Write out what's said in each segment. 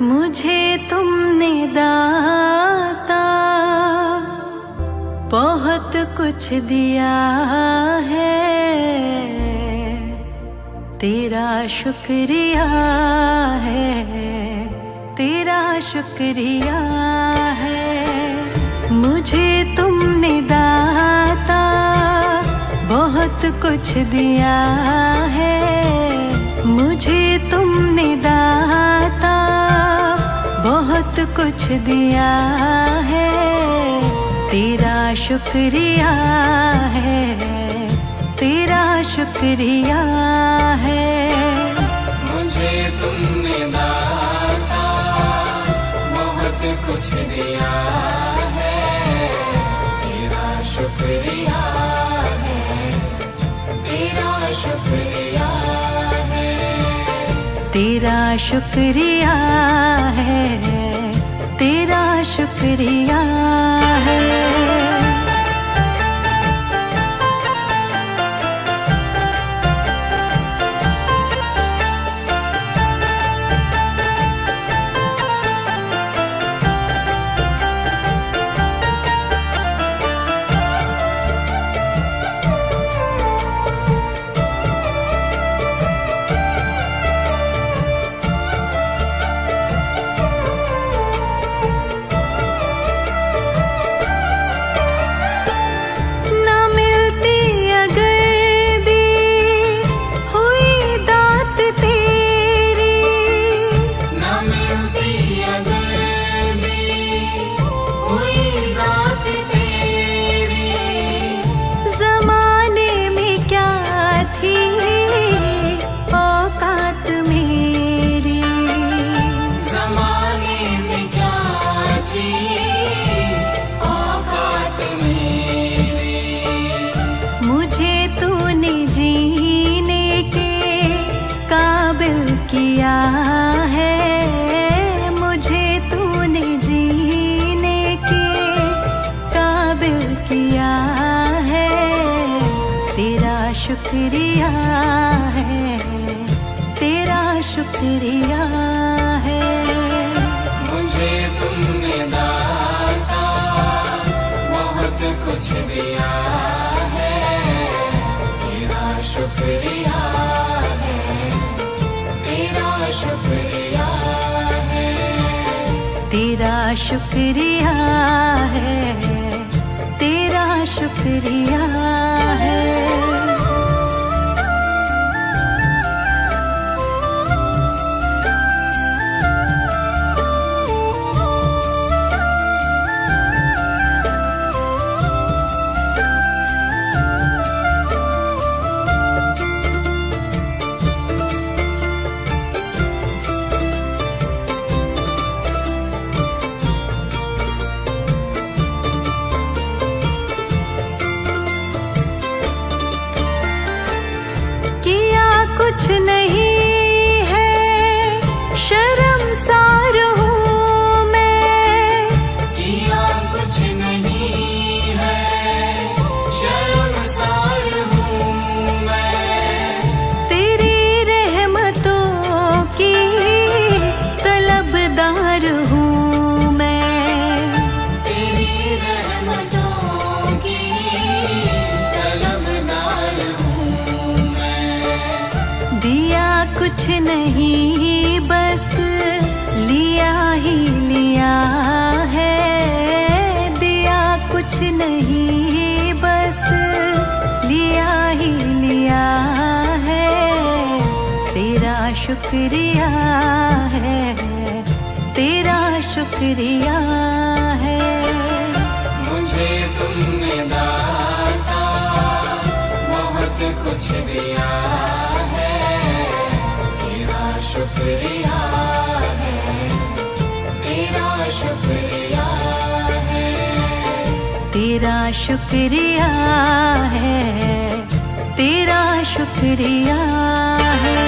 मुझे तुमने दाता बहुत कुछ दिया है, तेरा शुक्रिया है, तेरा शुक्रिया है। मुझे तुमने दाता बहुत कुछ दिया है, मुझे तुमने दाता बहुत कुछ दिया है, तेरा शुक्रिया है, तेरा शुक्रिया है। मुझे तुमने दाता बहुत कुछ दिया है, तेरा शुक्रिया है, तेरा शुक्रिया है, तेरा शुक्रिया है, तेरा शुक्रिया है। किया है, मुझे तूने जीने के काबिल किया है, तेरा शुक्रिया है, तेरा शुक्रिया है। मुझे तुमने दाता बहुत कुछ दिया है, तेरा शुक्रिया है, तेरा शुक्रिया है, तेरा शुक्रिया है, तेरा शुक्रिया है। कुछ नहीं है शर्मसार हूँ मैं, किया कुछ नहीं है शर्मसार हूँ मैं, तेरी रहमतों की तलबदार हूँ मैं, तेरी रहमतों की तलबदार हूँ मैं। दिया कुछ नहीं बस लिया ही लिया है, दिया कुछ नहीं बस लिया ही लिया है, तेरा शुक्रिया है, तेरा शुक्रिया है। मुझे तुमने दाता बहुत कुछ दिया है, तेरा शुक्रिया है, तेरा शुक्रिया है, तेरा शुक्रिया है, तेरा शुक्रिया है।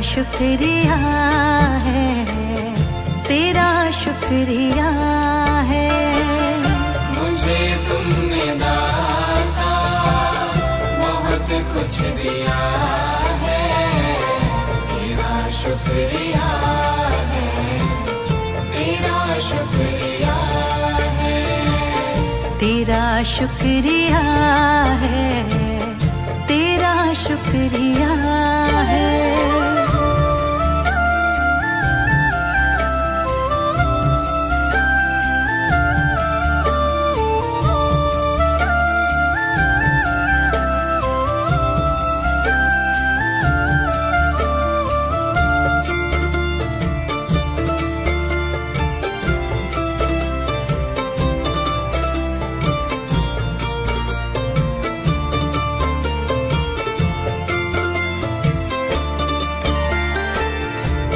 शुक्रिया है, तेरा शुक्रिया है। मुझे तुमने दाता बहुत कुछ दिया है, तेरा शुक्रिया है, तेरा शुक्रिया है, तेरा शुक्रिया है, तेरा शुक्रिया है।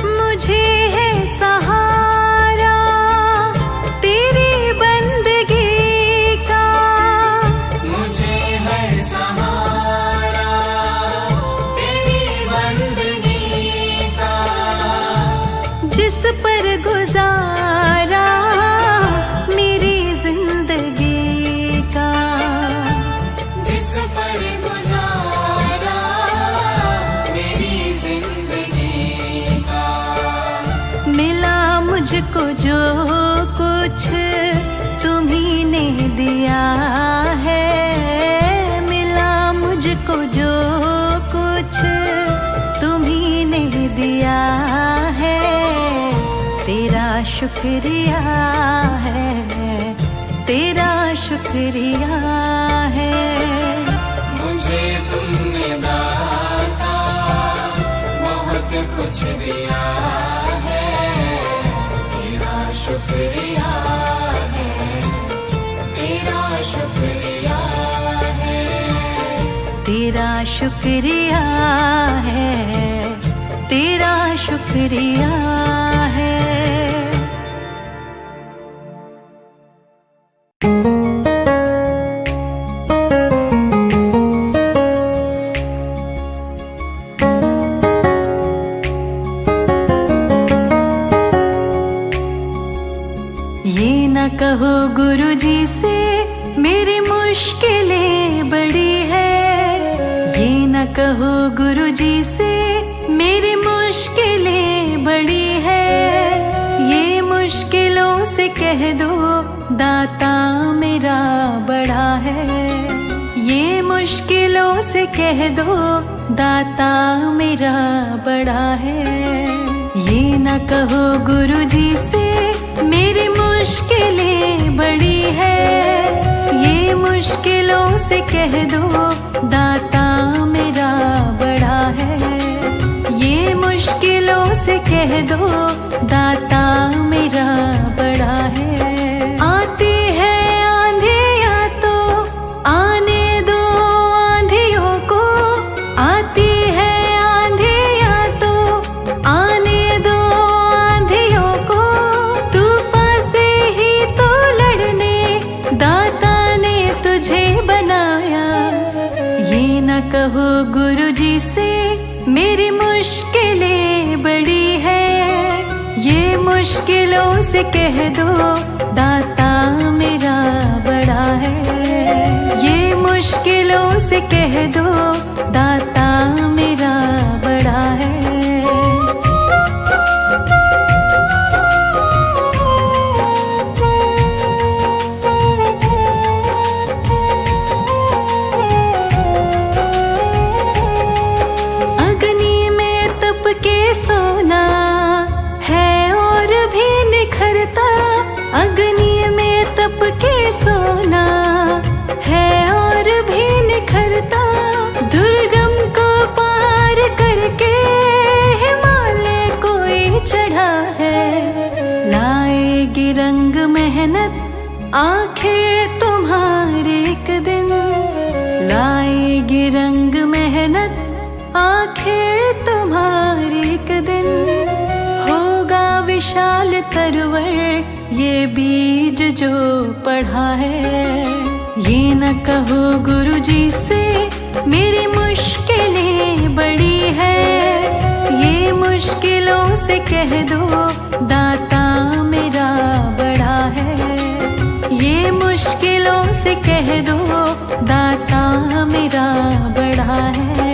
मुझे है सहारा तेरी बंदगी का, मुझे है सहारा तेरी बंदगी का, जिस पर गुजारा मेरी जिंदगी का, जिस पर गुजारा मेरी जिंदगी का। मिला मुझको जो कुछ तुम्ही ने दिया है, मिला मुझको जो कुछ तुम्ही ने दिया है, तेरा शुक्रिया है, तेरा शुक्रिया है। मुझे तुमने दाता बहुत कुछ दिया है, तेरा शुक्रिया है, तेरा शुक्रिया है, तेरा शुक्रिया है, तेरा शुक्रिया है। ये न कहो गुरुजी से मेरी मुश्किलें बड़ी है, ये न कहो गुरुजी से मेरी मुश्किलें बड़ी है, ये मुश्किलों से कह दो दाता मेरा बड़ा है, ये मुश्किलों से कह दो दाता मेरा बड़ा है। ये न कहो गुरुजी से मेरी मुश्किलें बड़ी है, ये मुश्किलों से कह दो दाता मेरा बड़ा है, ये मुश्किलों से कह दो दाता मेरा बड़ा है। आती है आंधियाँ तो आने दो आंधियों को, आती है आंधियाँ तो आने दो आंधियों को, तूफान से ही तो लड़ने दाता ने तुझे बनाया। ये न कहो गुरुजी से मेरी मुश्किलें बड़ी है, ये मुश्किलों से कह दो दाता मेरा बड़ा है, ये मुश्किलों से कह दो दाता मेरा बड़ा है। अग्नि में तप के सोना है और भी निखरता, अग्नि में तप के सोना है और भी निखरता, दुर्गम को पार करके हिमालय कोई चढ़ा है। लाएगी रंग मेहनत आखिर तुम्हारे एक दिन, लाएगी रंग मेहनत आखिर तुम्हारी एक दिन, होगा विशाल तरवर ये बीज जो पढ़ा है। ये न कहो गुरुजी से मेरी मुश्किलें बड़ी है, ये कह दो दाता मेरा बड़ा है। ये मुश्किलों से कह दो दाता मेरा बड़ा है।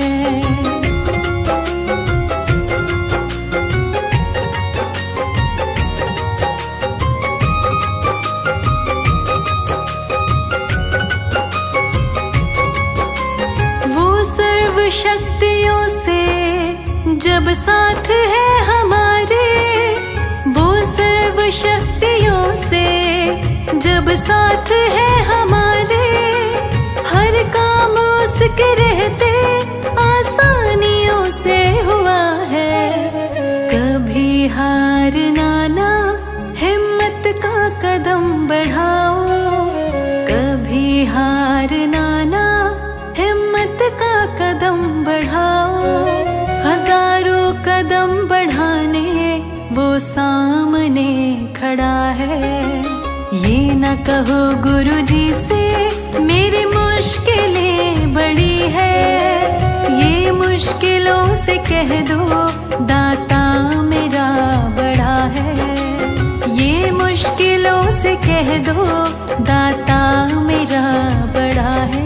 शक्तियों से जब साथ है हमारे, वो सर्व शक्तियों से जब साथ है हमारे, हर काम उसके रहते आसानियों से हुआ है। कभी हार ना हिम्मत का कदम बढ़ाओ, कभी हार ना हिम्मत का कदम बढ़ाओ। हजारों कदम बढ़ाने वो सामने खड़ा है। ये न कहो गुरुजी से मेरी मुश्किलें बड़ी है, ये मुश्किलों से कह दो दाता मेरा बड़ा है। ये मुश्किलों से कह दो दाता मेरा बड़ा है।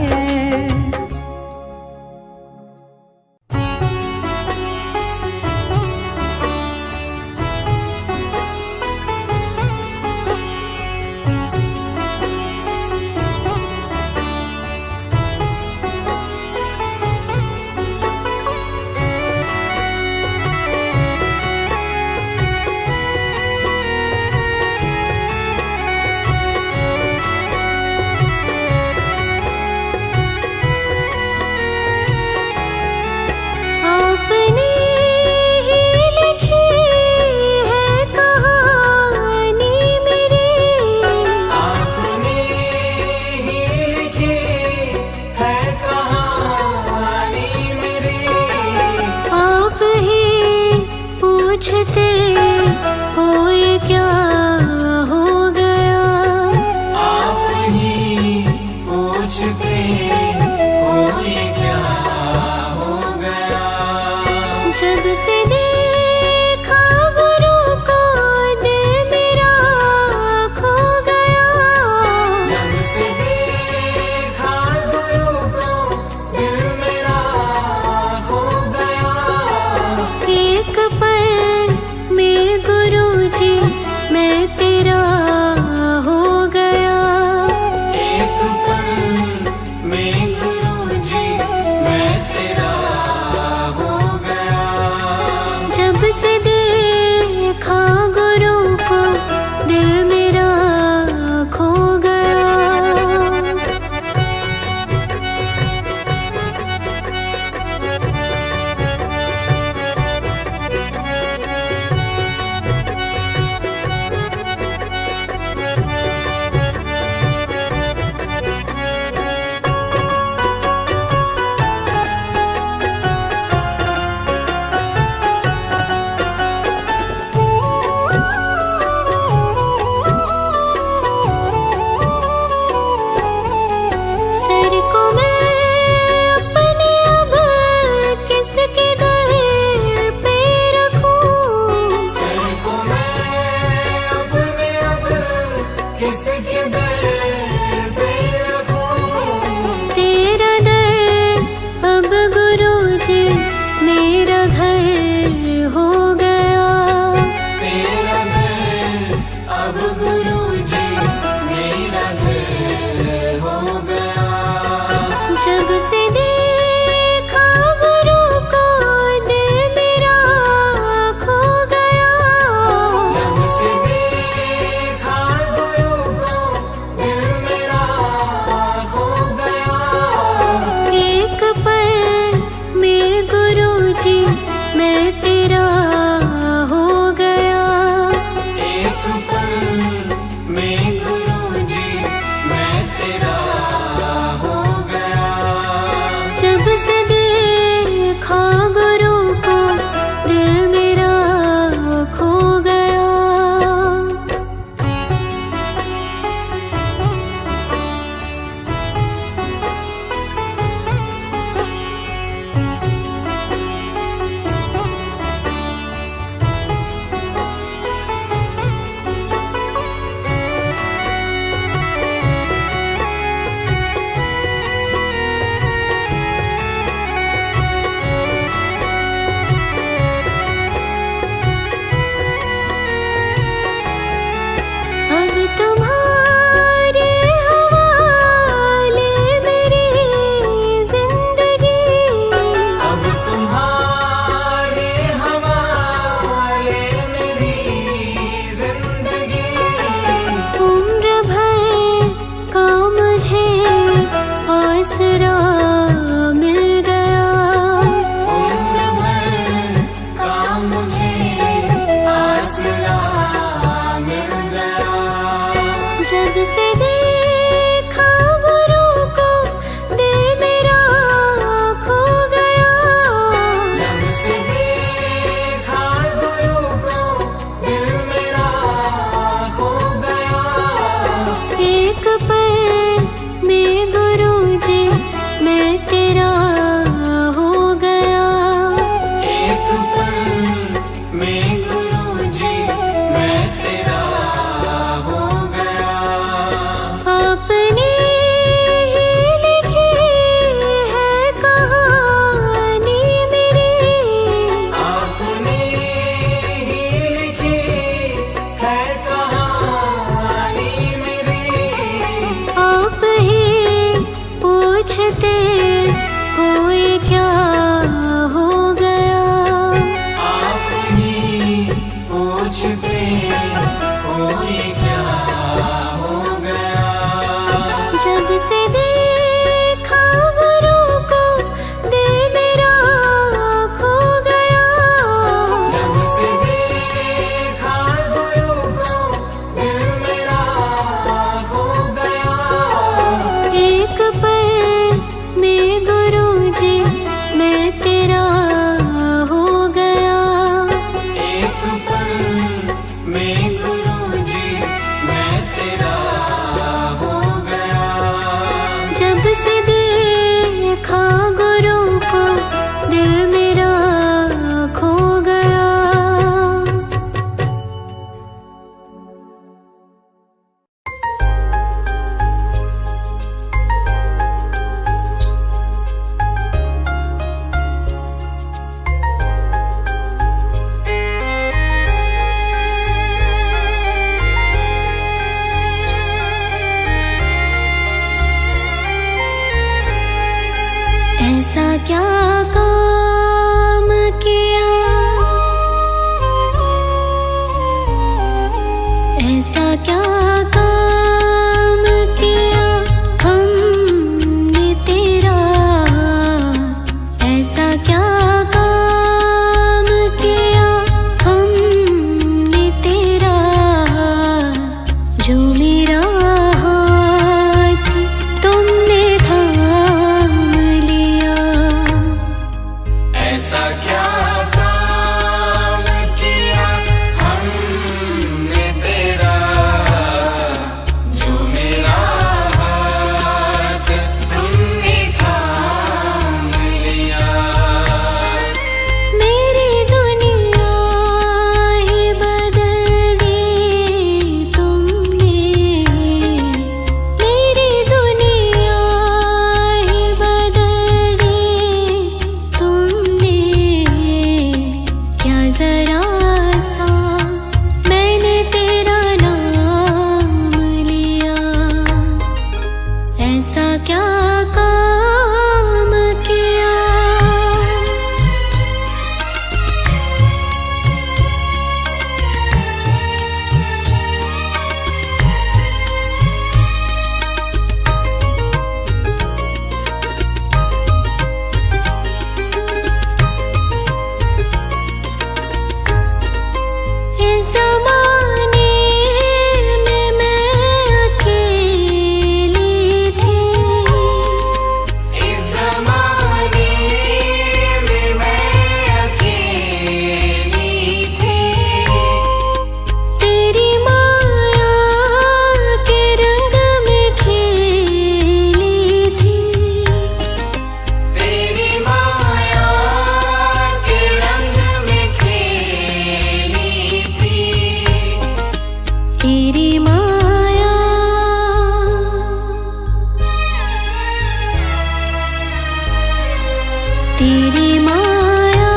तेरी माया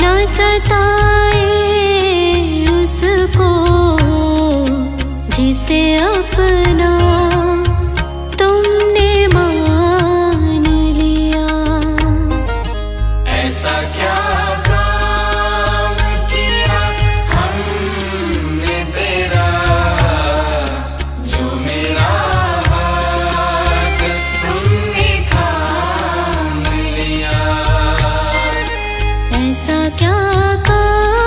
न सताए उसको जिसे अपना तुमने मान लिया। ऐसा क्या काम किया हमने तेरा, जो मेरा हाथ तुमने थाम लिया। ऐसा क्या काम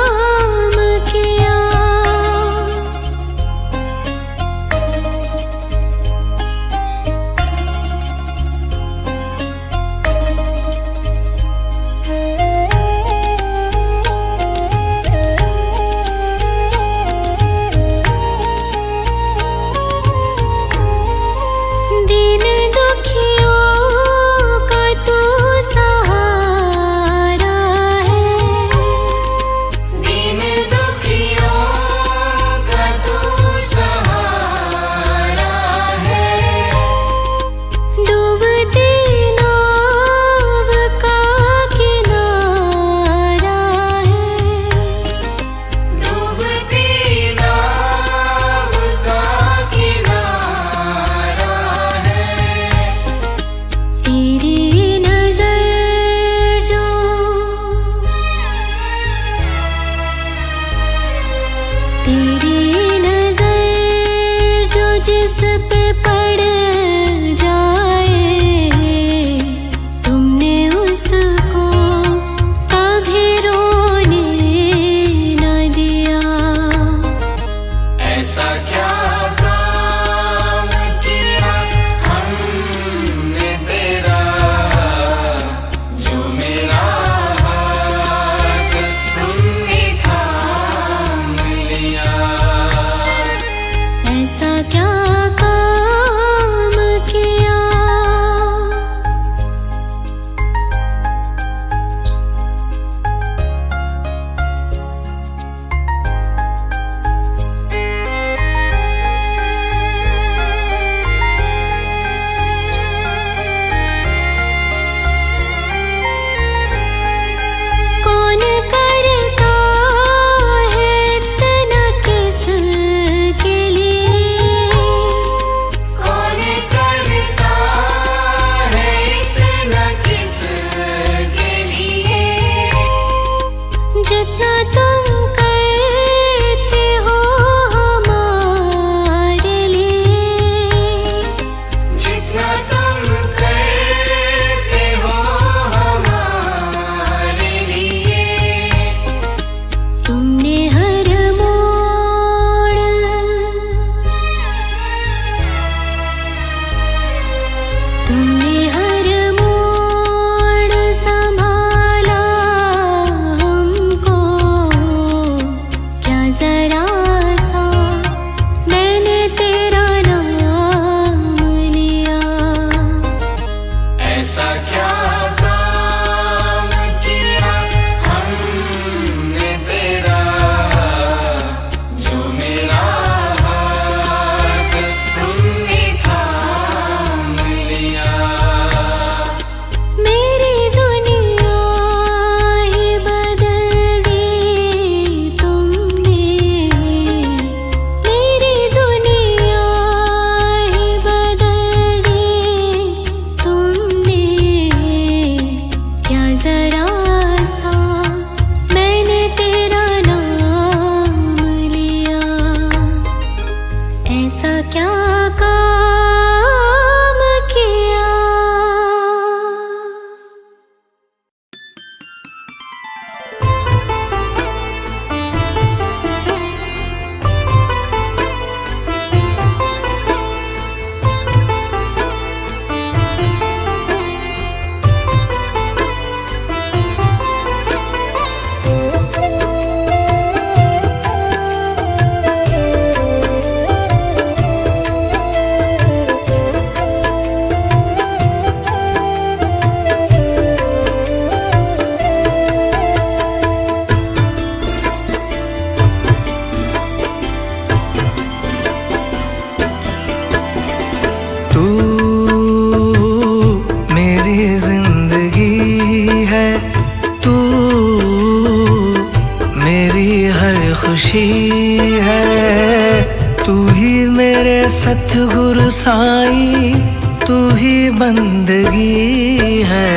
खुशी है। तू ही मेरे सतगुरु साईं, तू ही बंदगी है।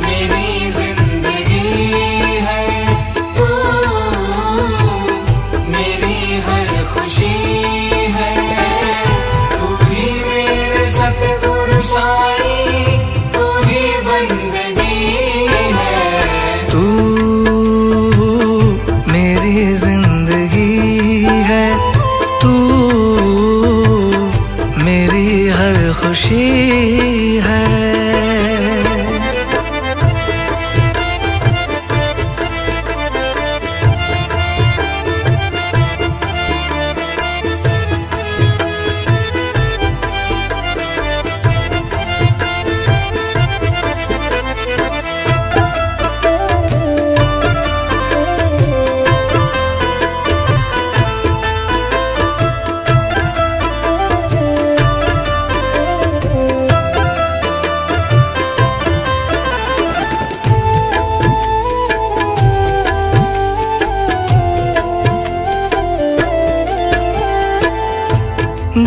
मेरी जिंदगी है, तू मेरी हर खुशी है। तू ही मेरे सतगुरु साईं, तू ही बंदगी है। तू मेरी जिंदगी है, तू मेरी हर खुशी है।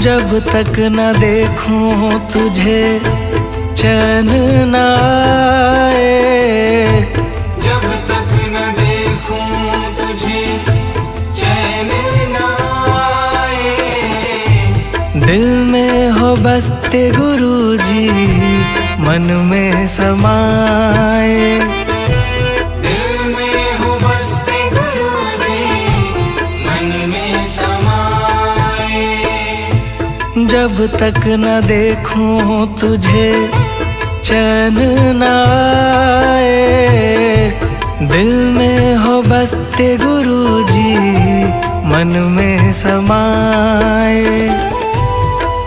जब तक न देखूं तुझे चैन न आए, जब तक न देखूं तुझे चैन न आए। दिल में हो बसते गुरुजी, मन में समाए। दिल में हो बसते गुरुजी, मन में समाए। जब तक न देखूं तुझे चैन न आए। दिल में हो बसते गुरुजी, मन में समाए।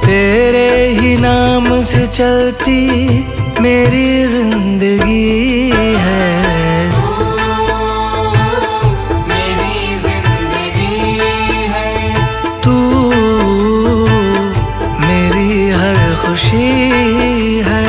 तेरे ही नाम से चलती मेरी जिंदगी है। मेरी जिंदगी है, तू मेरी हर खुशी है।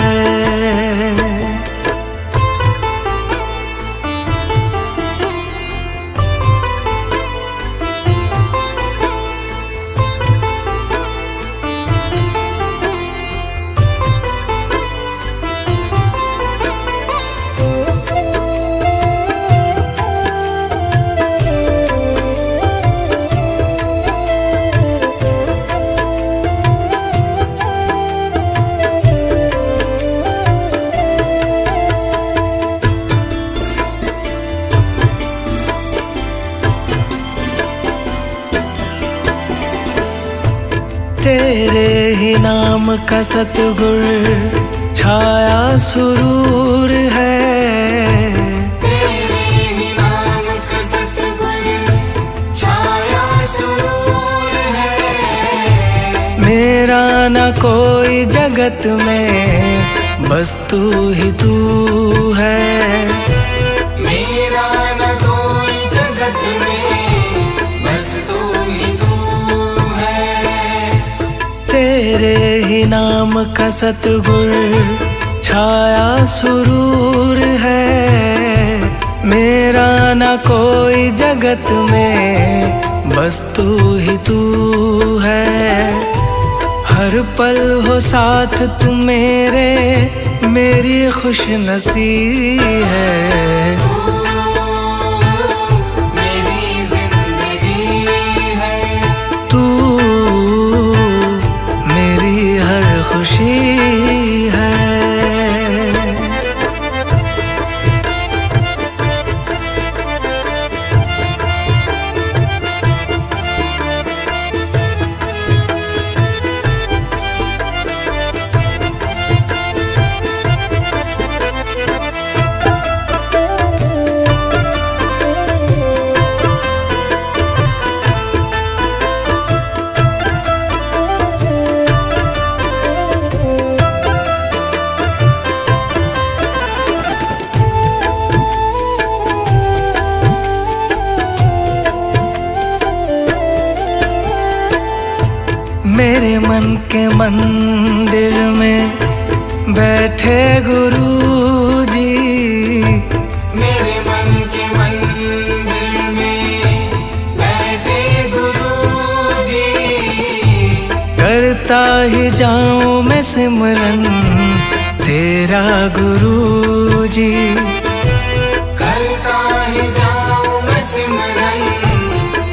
तेरे ही नाम का सतगुर छाया सुरूर है। तेरे ही नाम का सतगुर छाया सुरूर है। मेरा न कोई जगत में, बस तू ही तू है। मेरा न कोई जगत में, बस तू ही तू है। तेरे ही नाम का सतगुर छाया सुरूर है। मेरा न कोई जगत में, बस तू ही तू है। हर पल हो साथ तू मेरे, मेरी खुश नसीब है। मेरी जिंदगी है, तू मेरी हर खुशी है। मेरे मन के मंदिर में बैठे गुरुजी। मेरे मन के मंदिर जाऊं मैं सिमरन तेरा गुरु जी। करता ही जाऊं मैं सिमरन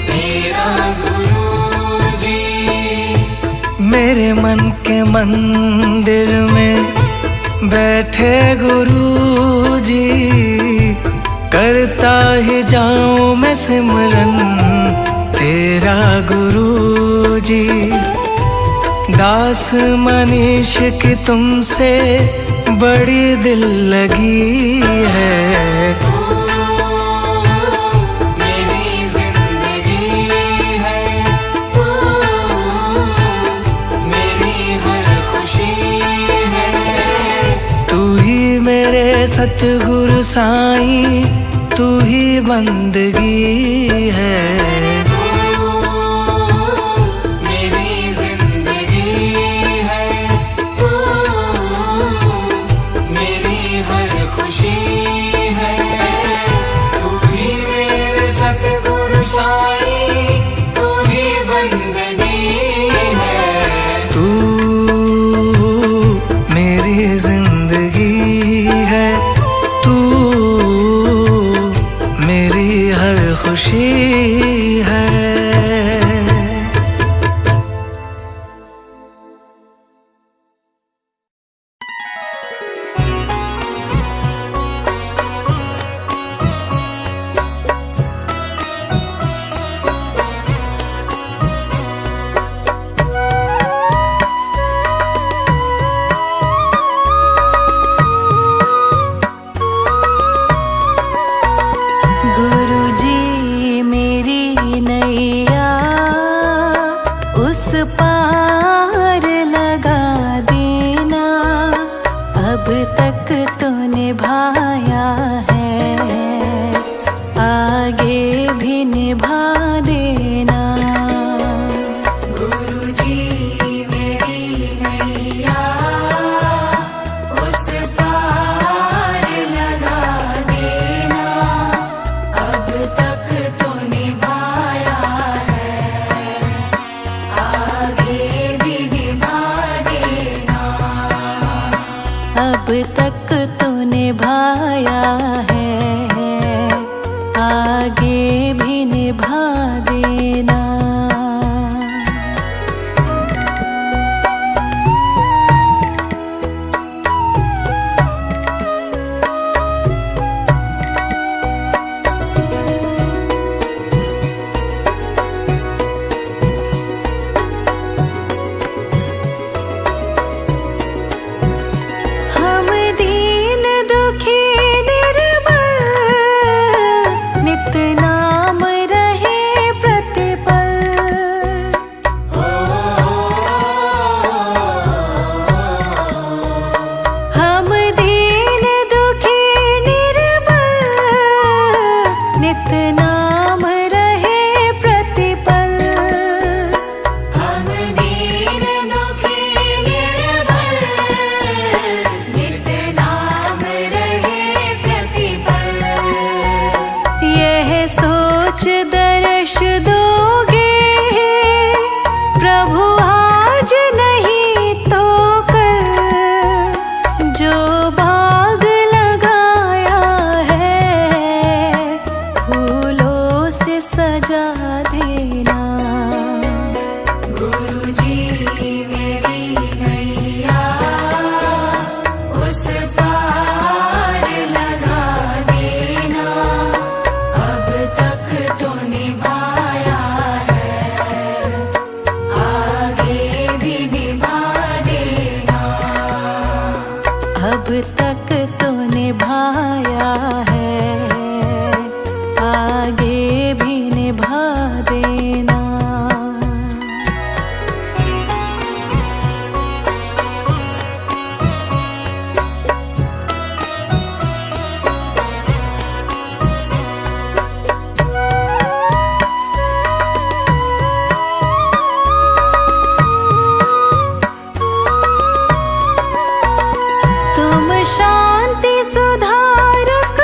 तेरा गुरु जी। मेरे मन के मंदिर में बैठे गुरु जी, करता ही जाऊं मैं सिमरन तेरा गुरु जी। दास मनीष की तुमसे बड़ी दिल लगी है, मेरी जिंदगी है तू, मेरी हर खुशी है। तू ही मेरे सतगुरु साईं, तू ही बंदगी है। खुशी है। शांति सुधारक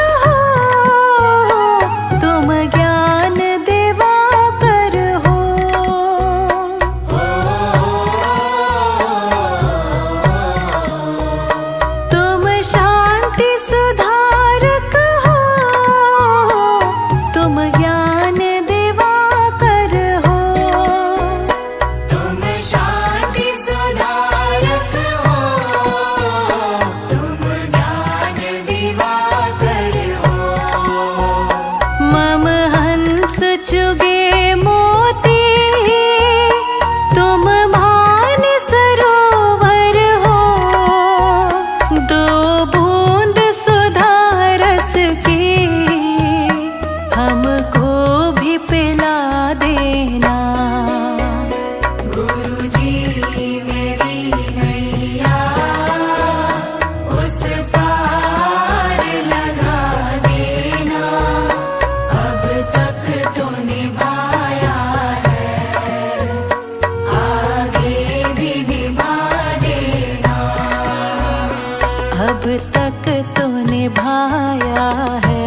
तो निभाया है,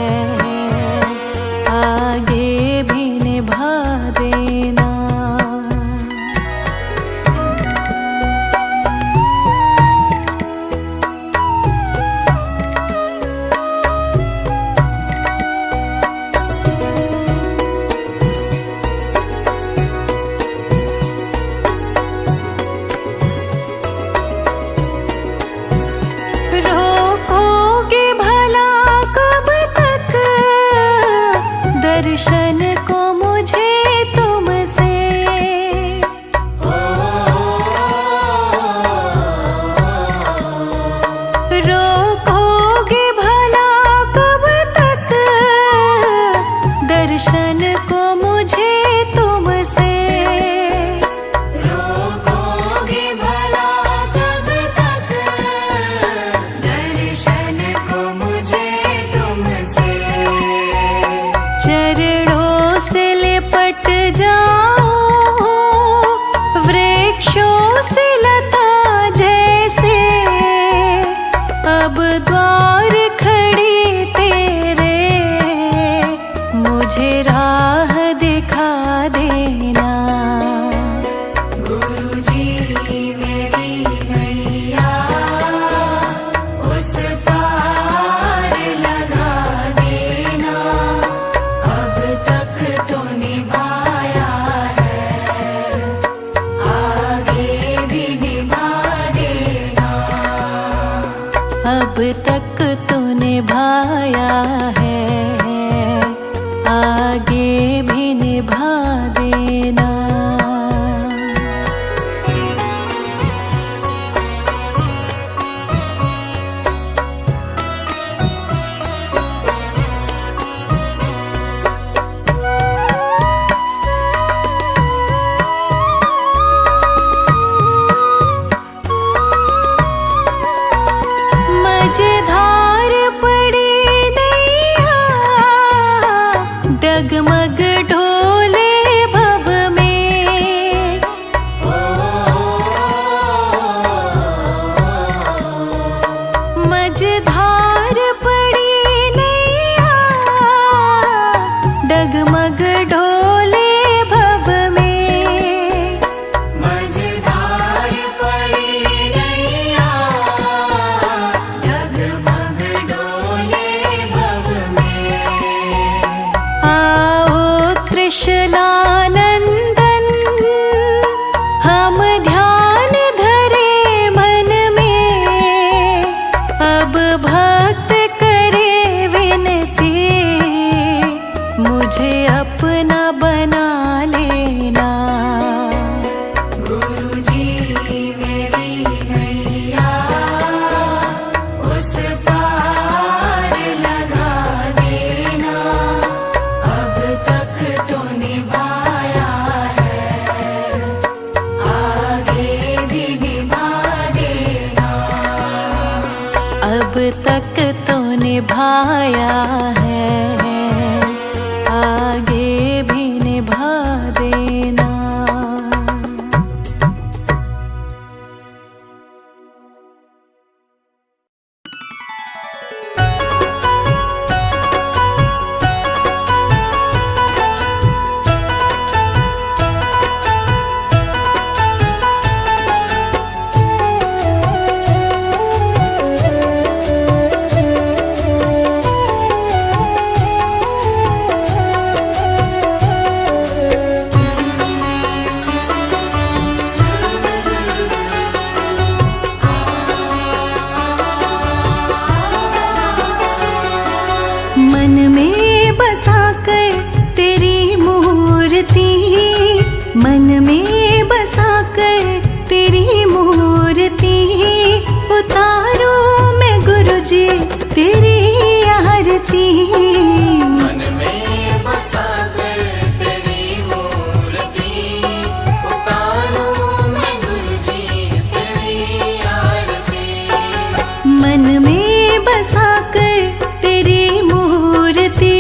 आगे भी निभा देना। रोकोगे भला कब तक दर्शन को मुझे तुमसे, रोकोगे भला कब तक दर्शन को मुझे तुमसे, रोकोगे भला कब तक दर्शन को मुझे तुमसे। चरणों से लिपट जाओ वृक्षों से लता जैसे, अब द्वार खड़ी तेरे मुझे राह दिखा देना। गुरुजी मेरी नैया उस पार लगा देना, अब तक तो निभाया है, आगे भी निभा देना। अब तक तो निभाया है, आगे भी निभा देना। मझधार पड़ी नैया डगमग ढोले भव में, मझधार पड़ी नैया डगमग ढोले भव में, मझधार पड़ी नैया डगमग डोले भव में। आओ त्रिशलानंदन हम ध्यान धरे मन में, अब भक्त करे विनती मुझे अपना बना लेना। गुरुजी मेरी नैया उस पार लगा देना, अब तक तो निभाया है, आगे भी निभा देना। अब तक तो निभाया है, आगे भी निभा देना। मन में बसा कर तेरी मूर्ति, मन में बसा कर तेरी मूर्ति, उतारो मैं गुरुजी तेरी आरती। मन में बसा कर तेरी मूर्ति, उतारो मैं गुरुजी तेरी आरती। मन में बसा कर तेरी मूर्ति,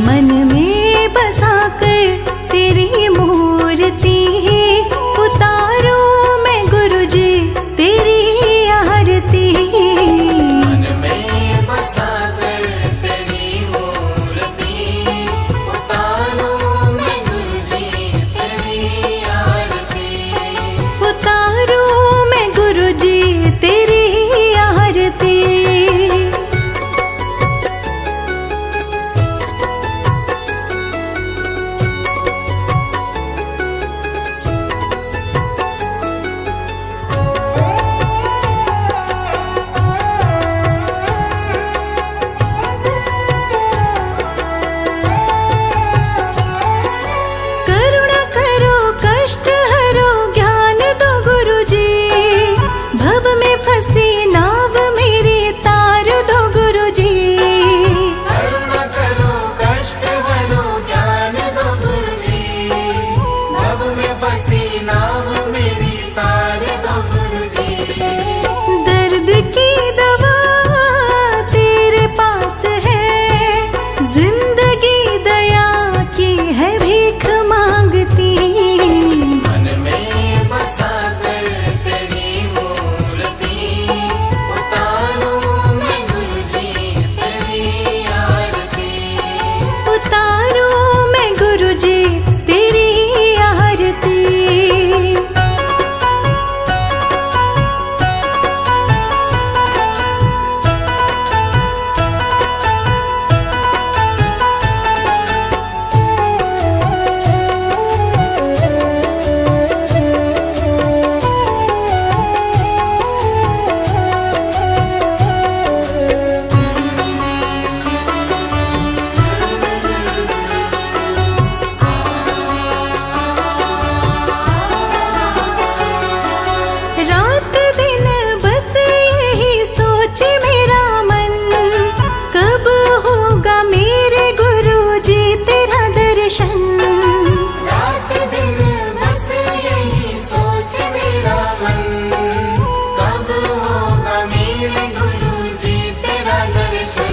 मन में बसा कर तेरी मूर्ति, उतारो मैं गुरुजी तेरी आरती। मन में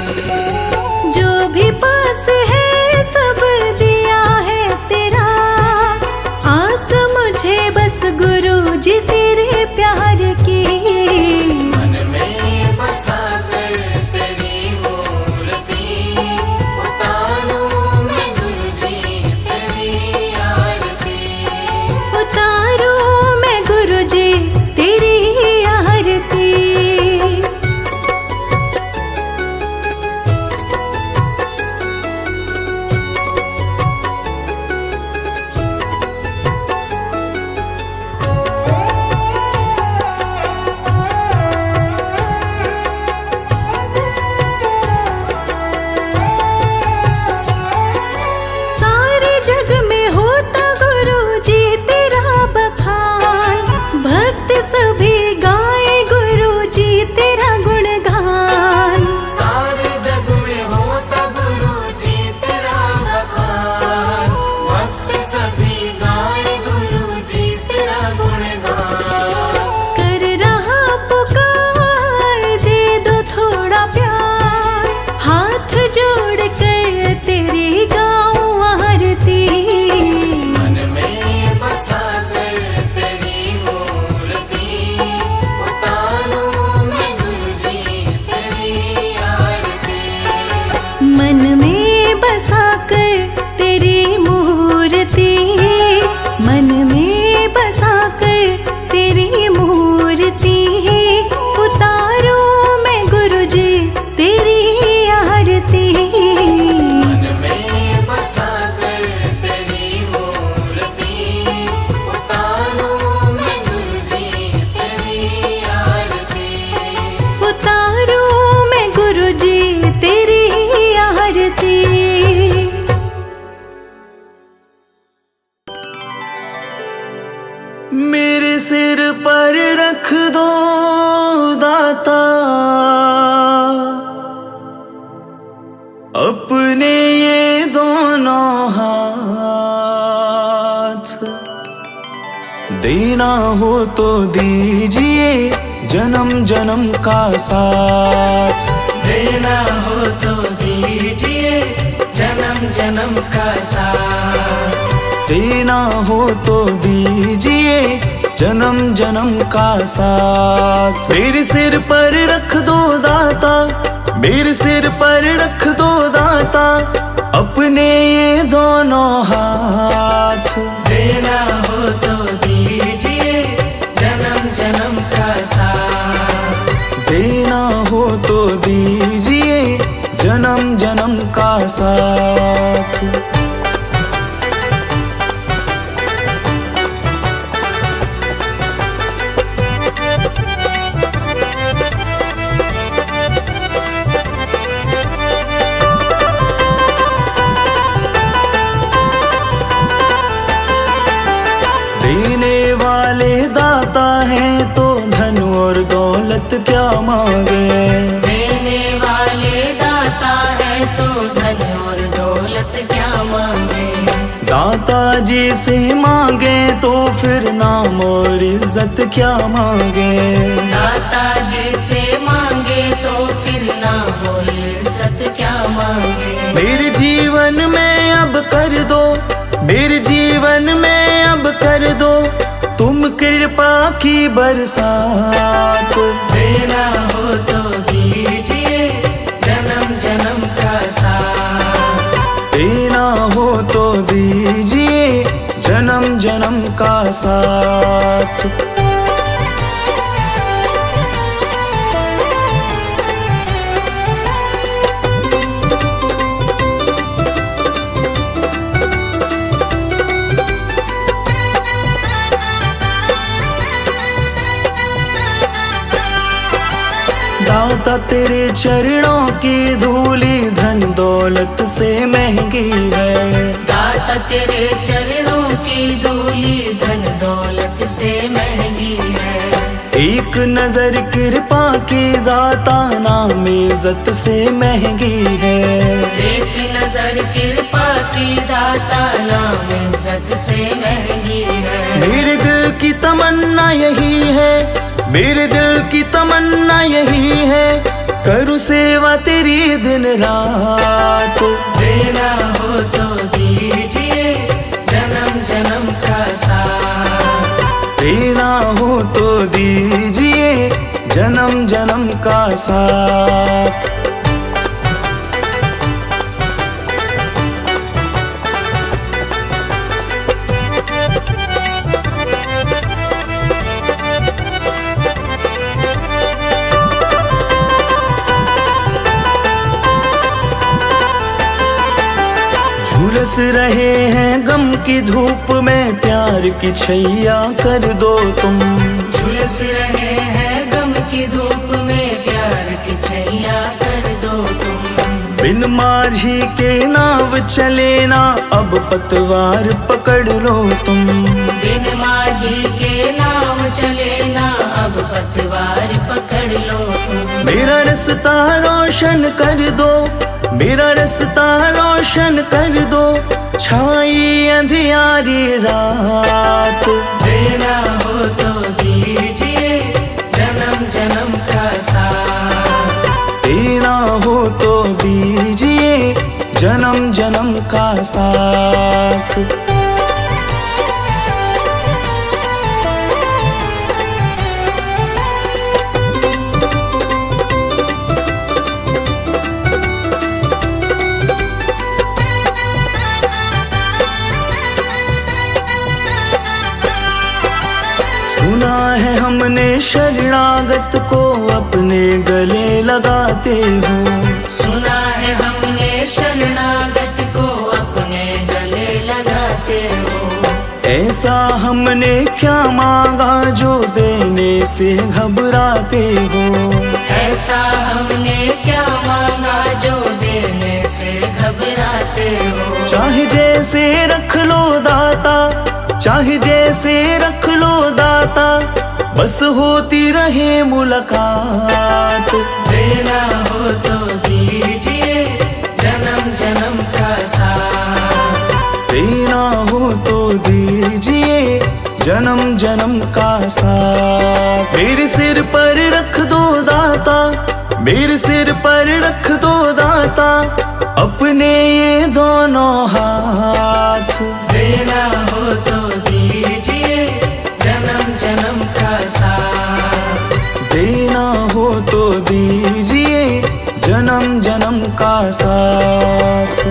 जो भी पास है सब दिया है तेरा, आस मुझे बस गुरु जी तेरे प्यार की। मन में बसा कर तेरी मूर्ति, उतारूं मैं गुरुजी तेरी आरती। उतारूं मैं गुरु जी तेरी आरती। सारे जग में होता गुरु जी तेरा बखान, भक्त सभी गाए गुरु जी तेरा गुणगान। सारे जग में होता गुरुजी तेरा बखान, भक्त सभी गाए गुरुजी तेरा गुणगान। कर रहा पुकार दे दो थोड़ा प्यार, हाथ जोड़ कर तेरी गाऊं आरती। मन में बसा कर तेरी मूर्ति, उतारूं मैं गुरुजी तेरी आरती। मन में बसा कर तेरी मूर्ति, मन में बसा कर तेरी मूर्ति। उतारूं मैं गुरु जी तेरी आरती। मन में बसा कर तेरी मूर्ति, उतारूं मैं गुरुजी तेरी आरती। उतारूं मैं गुरु जी तेरी आरती। मेरे सिर पर रख दो दाता अपने ये दोनों हाथ, देना हो तो दीजिए जन्म जन्म का साथ। देना हो तो दीजिए जन्म जन्म का साथ। देना हो तो दीजिए जन्म जन्म का साथ। मेरे सिर पर रख दो दाता, मेरे सिर पर रख दो दाता अपने ये दोनों हाथ। देना हो तो दीजिए जन्म जन्म का साथ। देना हो तो दीजिए जन्म जन्म का साथ। देने वाले दाता हैं तो धन और दौलत क्या मांगे। देने वाले दाता है तो धन और दौलत क्या मांगे। दाता जी से मांगे तो फिर नाम और इज्जत क्या मांगे। दाता जी से मांगे तो फिर नाम और इज्जत क्या मांगे। मेरे जीवन में अब कर दो, मेरे जीवन में अब कर दो तुम कृपा की बरसात। देना हो तो दीजिए जन्म जन्म का साथ। देना हो तो दीजिए जन्म जन्म का साथ। दाता तेरे चरणों की धूली धन दौलत से महंगी है। दाता तेरे चरणों की धूली धन दौलत से महंगी है। एक नजर कृपा की दाता नाम इज्जत से महंगी है। एक नजर कृपा की दाता नाम इज्जत से महंगी है। मेरे दिल की तमन्ना यही है, मेरे दिल की तमन्ना यही है, करूँ सेवा तेरी दिन रात। देना हो तो दीजिए जन्म जन्म का साथ। देना हो तो दीजिए जन्म जन्म का साथ। झुलस रहे हैं गम की धूप में, प्यार की छैया कर दो तुम। झुलस रहे हैं गम की धूप में, प्यार की छैया कर दो तुम। बिन माझी के नाव चले ना, अब पतवार पकड़ लो तुम। बिन माझी के नाव चले ना, अब पतवार पकड़ लो तुम। मेरा रास्ता रोशन कर दो, मेरा रास्ता रोशन कर दो, छाई अंधियारी रात। देना हो तो दीजिए जन्म जन्म का साथ। देना हो तो दीजिए जन्म जन्म का साथ। सुना है हमने शरणागत को अपने गले लगाते हो। सुना है हमने शरणागत को अपने गले लगाते हो। ऐसा हमने क्या मांगा जो देने से घबराते हो। ऐसा हमने क्या मांगा जो देने से घबराते हो। चाहे जैसे रख लो दाता, चाहे जैसे रख लो दाता, बस होती रहे मुलाकात। देना हो तो दीजिए जन्म जन्म का साथ। देना हो तो दीजिए जन्म जन्म का साथ। मेरे सिर पर रख दो दाता, मेरे सिर पर रख दो दाता, अपने ये दोनों हाथ। देना हो तो दीजिए जन्म जन्म का साथ। देना हो तो दीजिए जन्म जन्म का साथ।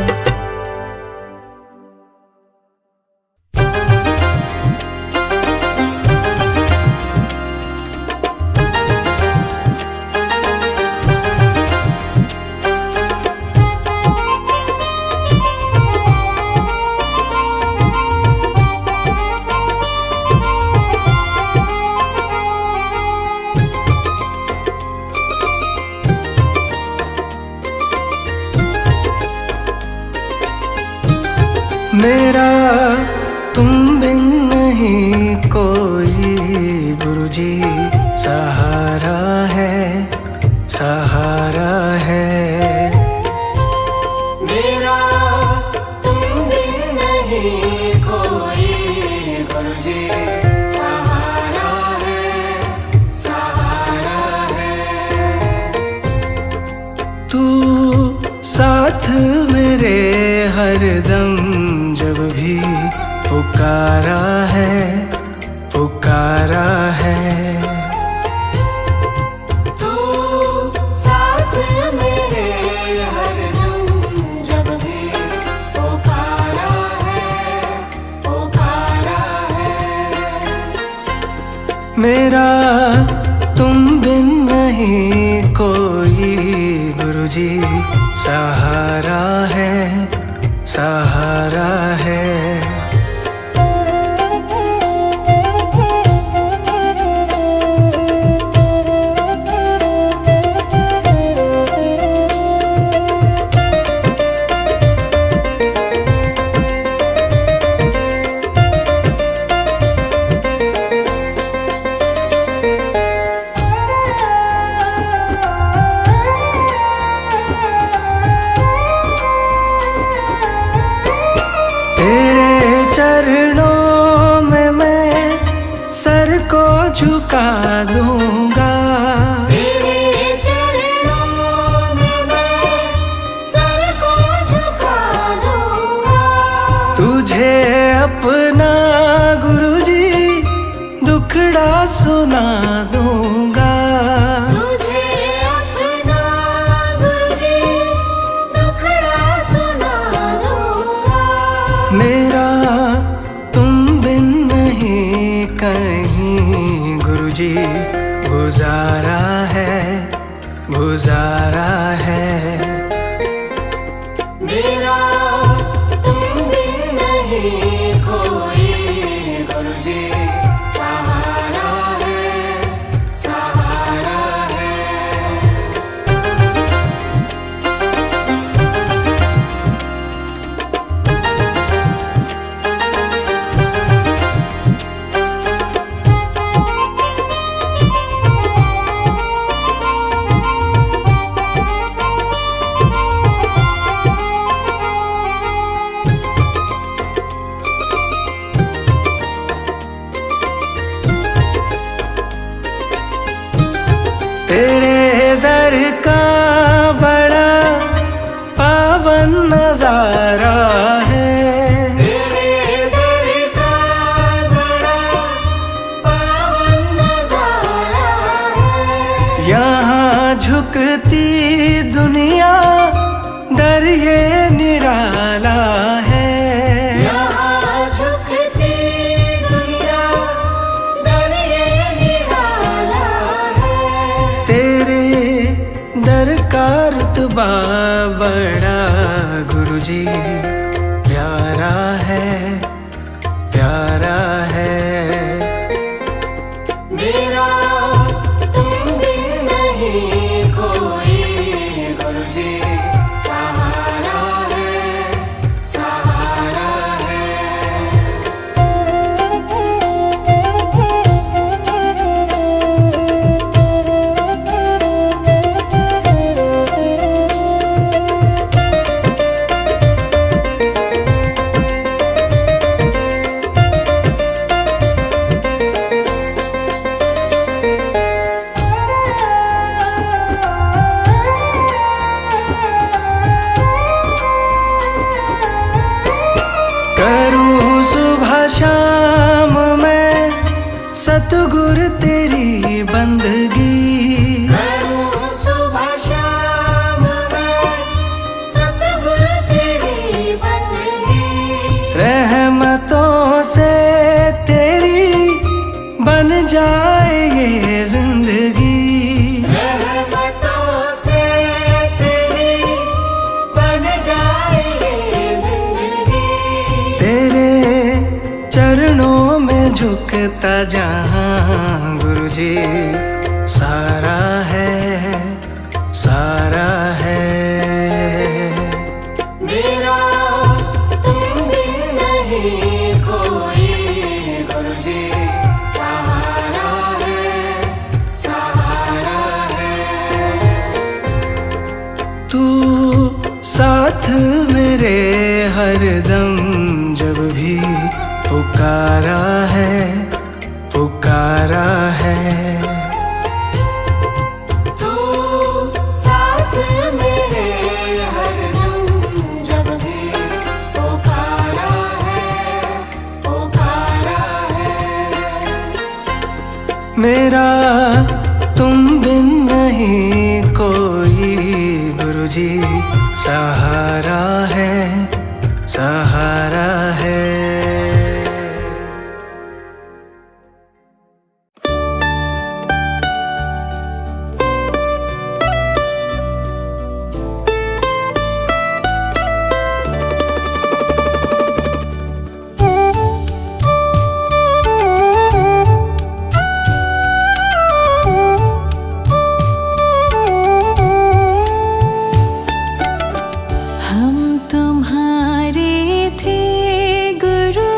मेरा तुम बिन नहीं कोई गुरुजी, सहारा है, सहारा है। मेरा तुम बिन नहीं कोई गुरुजी, सहारा है, सहारा है। तू साथ मेरे हरदम जब भी पुकारा है, पुकारा है। तू साथ मेरे हरदम जब भी पुकारा है, पुकारा है। मेरा तुम बिन नहीं कोई गुरुजी, सहारा है, सहारा है। चरणों में मैं सर को झुका दूंगा। तेरे चरणों में मैं सर को झुका दूंगा। तुझे अपना गुरुजी दुखड़ा सुना दूंगा। तुझे अपना गुरुजी दुखड़ा सुना दूंगा। मेरा तुम बिन नहीं कहीं गुरुजी गुजारा है, गुजारा है। मेरा तुम बिन नहीं कोई गुरुजी सहारा है, सहारा है। तेरे दर का बड़ा पावन नजारा है। तेरे दर का बड़ा पावन नजारा है। यहाँ झुकती दुनिया दर ये निराला है। यहाँ झुकती दुनिया दर ये निराला है। तेरे दर का रुतबा बड़ा गुरुजी प्यारा है, प्यारा है। मेरा तुम बिन नहीं कोई गुरुजी सहारा है, सहारा है। करूं सुबह शाम मैं सतगुर तेरी बंदगी। करूं सुबह शाम मैं सतगुर तेरी बंदगी। रहमतों से तेरी बन जाए ये जिंदगी। रहमतों से तेरी बन जाए ये जिंदगी। तेरे चरणों में झुकता जहां गुरुजी सारा है, सारा है। मेरा तुम बिन नहीं कोई गुरुजी सहारा है, सहारा है। तू साथ मेरे हरदम जब भी पुकारा है, पुकारा है। तू साथ मेरे हरदम जब भी पुकारा है, पुकारा है। मेरा तुम बिन नहीं कोई गुरुजी सहारा है, सहारा है। हम तुम्हारे थे गुरु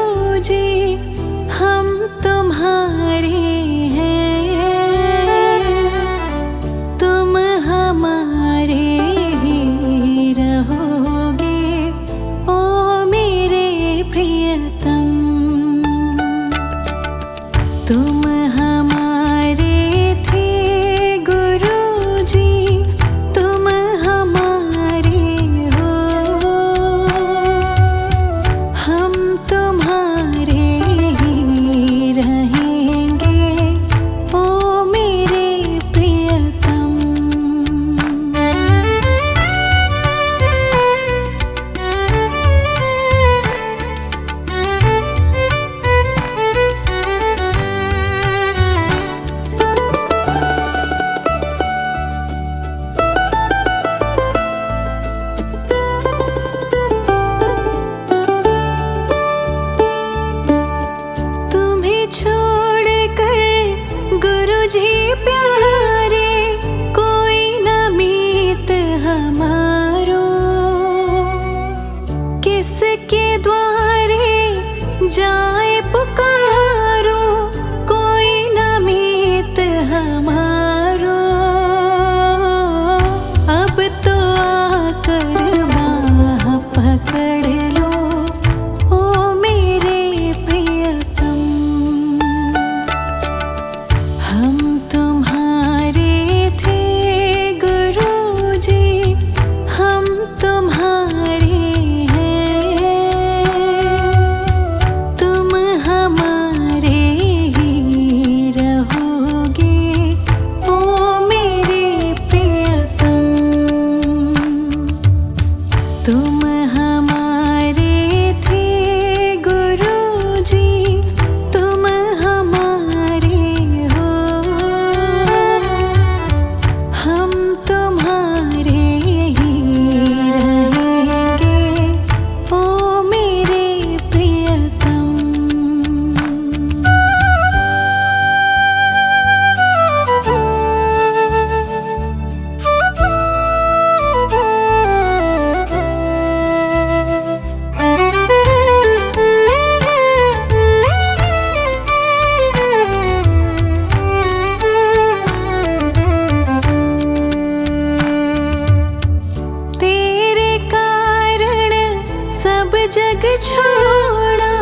जग छोड़ा,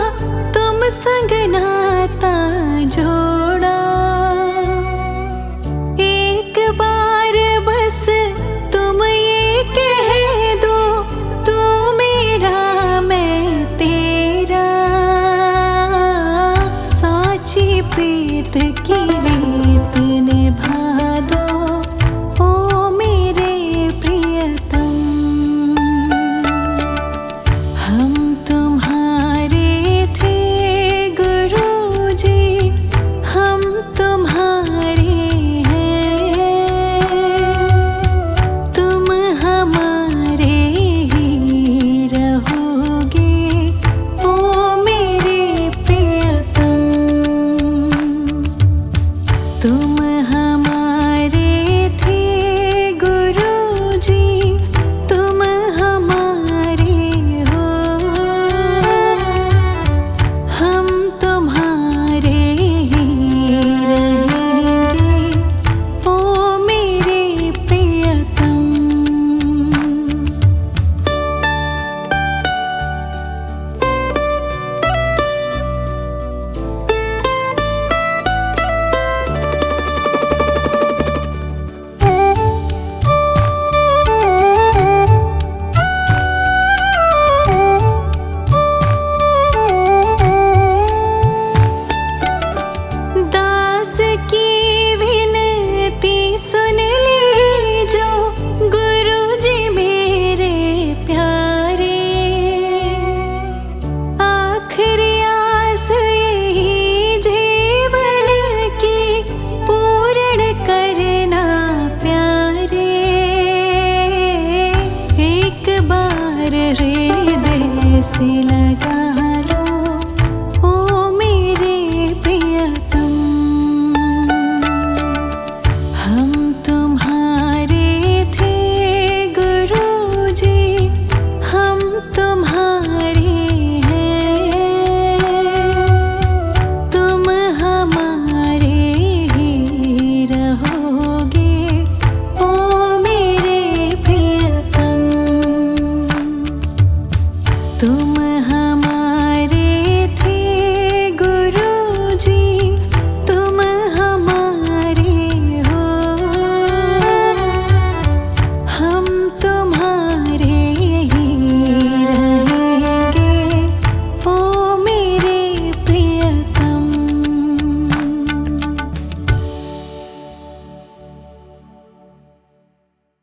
तुम संग नाता जोड़ा। एक बार बस तुम ये कह दो, तू मेरा मैं तेरा। साची प्रीत की रीत निभा दो, ओ मेरे प्रियतम। हम तुम्हारे थे गुरुजी, हम तुम्हारे हैं। तुम हमारे ही रहोगे, ओ मेरे प्रियतम। तुम हमारे थे गुरुजी, तुम हमारे हो। हम तुम्हारे ही रहेंगे, ओ मेरे प्रियतम। दास की विनती सुन लीजो, गुरुजी मेरे प्यारे। आखिरी आस यही जीवन की, पूर्ण करना प्यारे। एक बार हृदय से